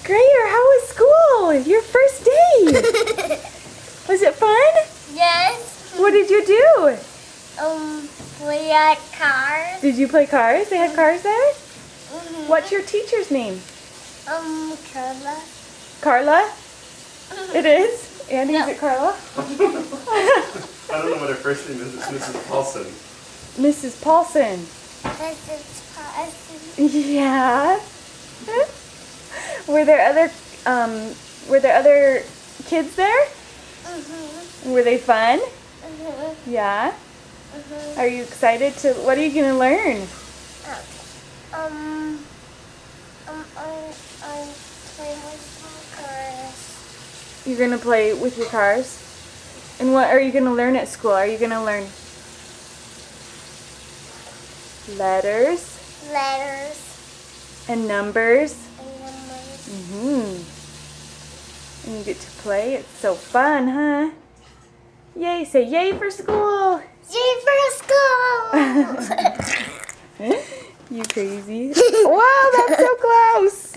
Grayer, how was school? Your first day. Was it fun? Yes. What did you do? We had cars. Did you play cars? They had cars there? Mm-hmm. What's your teacher's name? Carla. Carla? It is? Andy, is it Carla? I don't know what her first name is. It's Mrs. Paulson. Mrs. Paulson. Mrs. Paulson. Yeah. Were there other kids there? Mm-hmm. Were they fun? Mm-hmm. Yeah. Mm-hmm. Are you excited to? What are you gonna learn? I'm playing with my cars. You're gonna play with your cars. And what are you gonna learn at school? Are you gonna learn letters Letters and numbers? and numbers. And you get to play. It's so fun, huh? Yay! Say yay for school. Yay for school! You crazy. Wow, that's so close.